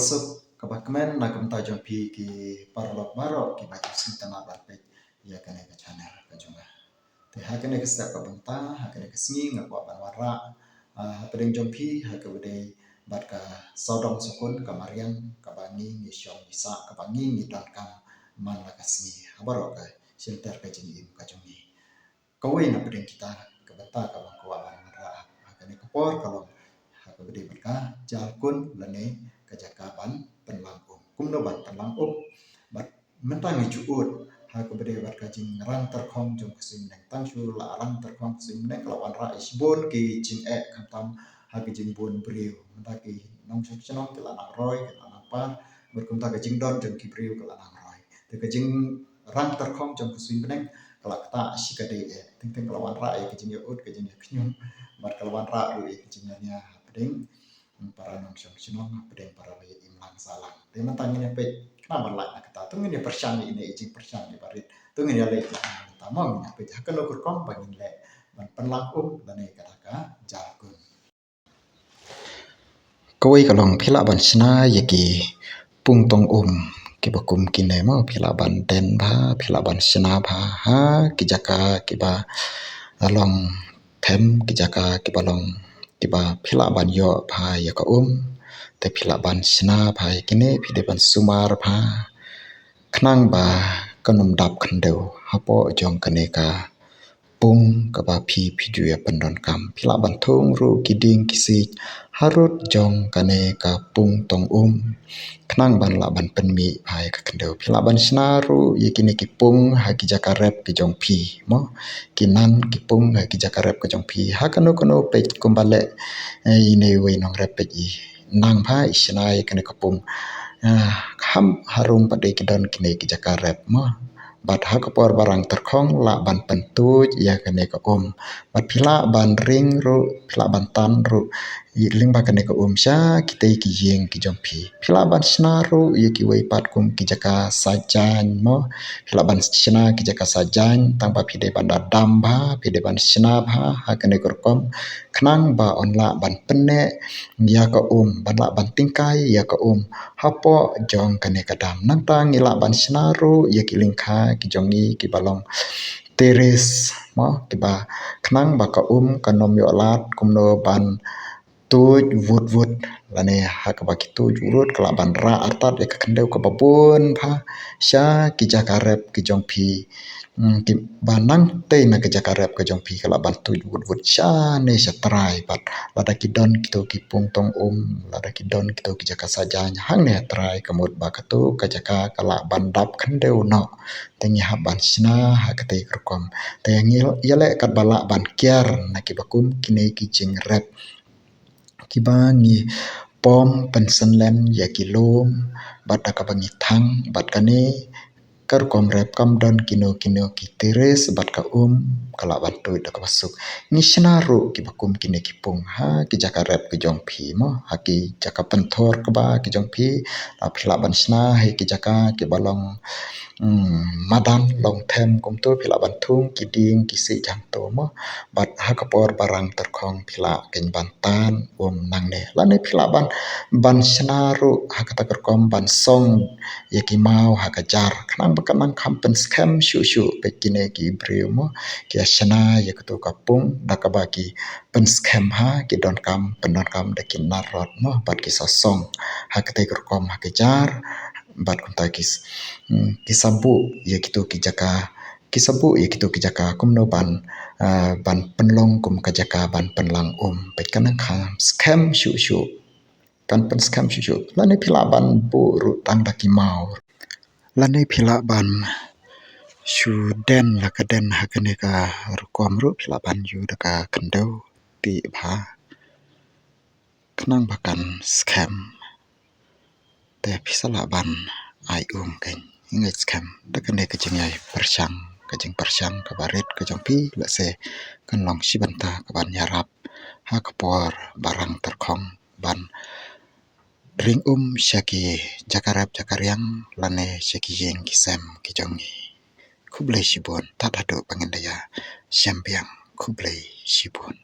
wasuk kabakmen na kamta jompi ki parlok maro ki baju sintana barpe ya kane ka channel ka junga te hakane ka step kabanta hakane ka singi ngakwa banwara pedeng jompi hakabede bat ka sodong sukun kamarian kabangi ni syong isa kabangi ni dankam man la ka singi habaro ka shelter ka jini ka jungi kawai na pedeng kita kabanta ka bangkwa banwara hakane ka por kalong hakabede bat ka jalkun lane kajakaban penlangkum kumno ban penlangkum bat mentang ijuut hakabede bat kajing rang terkhom jong kusim neng tang shu la rang terkhom kusim neng lawan ra isbon ki jing khantam hakijing bon briu mentaki nong shu chnong kala nang roi kala nang pa berkumta kajing don jong ki briu kala nang roi te kajing rang terkhom jong kusim neng kala kata sikade ting ting lawan ra kajing ut kajing knyum bat kalawan ra kajing nya pedeng para non chnong pedeng para le imlang salang te mentang ini pe kenapa lah kata tu ini persyang ini ijing persyang ni barit tu ini ale tamam ni pe hakan ukur kom bangin le ban penlakum dan ni kata jakun kawai kalong phila ban sna yaki pung tong ki bakum kine mo phila ban ten bha phila ban sna bha ha ki jaka ki ba along them ki jaka ki balong ki ba phila ban yo bha ya ka te phila ban sna bha kine phide ban sumar bha khnang ba kanum dap khandeu hapo jong kane ka pung ka ba phi phidu ya pandon kam phila ban thong ru kiding kisi harut jong kane ka pung tong khnang ban la ban penmi bhai ka khandeu phila ban sna ru yekine ki pung ha ki jaka rep ki jong phi mo kinan ki pung ha ki jaka rep ka jong phi ha kanu kanu pe kumbale ine we nong rep pe nang bha isna yekine ka pung kham harum pade kidon kine ki jaka rep mo bat ha kapor barang terkhong la ban pentuj ya kane ka bat phila ban ring ru phila ban tan ru ling ba kane ka sha kitei ki yeng ki jompi phila ban sna ru ye ki wei pat kum ki jaka sajan mo phila ban sna ki jaka sajan tang ba phide ban dam ba phide ban sna ba ha kane kom khnang ba onla ban penne ya ka ban la ban tingkai ya ka hapo jong kane kadam nang tang ila ban sna ru ye ki lingkha ki jongi ki balong teres mo ki ba khnang ba ka kanom yo lat kumno ban tuj vut vut lane ha ka ba ki tuj urut kala ban ra artat ya ka khandeu ka babun pha sha ki jaka rep ki jong phi ki banang te na ki jaka rep ka jong phi kala ban tuj vut vut sha ne sha trai bat lada ki don ki to ki pung tong lada ki don ki to ki jaka sajan hang ne trai kamut ba ka to ka jaka kala ban dap khandeu no tengi ha ban sna ha ka te kom tengil yale kat bala ban kiar na ki bakum kine ki jing rep kibangi pom pensen len ya kilom bat ka bangi thang bat kane kar kom rep kam don kino kino ki teres bat ka kala ban tu da ka basuk ni sna ru ki bakum kine ki pung ha ki jaka rep ki jong phi mo ha ki jaka penthor ka ba ki jong phi phila ban sna he ki jaka ki balong madan long them kum tu phila ban thung ki ding ki si jang to mo bat ha ka por barang terkhong phila ken ban tan nang ne la ne phila ban sna ru ha ka ta kom ban song ye ki mau ha ka jar khnang ba kanang kham pen scam shu shu pe kine ki breu mo ki sna ye ka to ka pung da ka ba ki pen scam ha ki don kam pen don kam da ki narot mo bat ki so song ha ka te kom ha ka jar bat kum ta kisabu ye kitu kisabu ye kitu ki jaka kumno ban penlong kum ka jaka ban penlang pe kanang kham scam shu shu kan pen scam shu shu lane phila ban bu ru tang da ki mau lane phila ban shu den la ka den ha kane ka ru kom ru phila ban yu da ka kandau ti bha khnang bakan scam te phisala ban ai ken ngai scam da kane ka jingai persyang ka baret ka jongpi la se kan long sibanta ka ban yarap ha ka por barang terkhong ban ring syaki jakarap jakariang lane syaki yeng kisem ki jongi khublei shibon ta thado pangendaya syambiang khublei shibon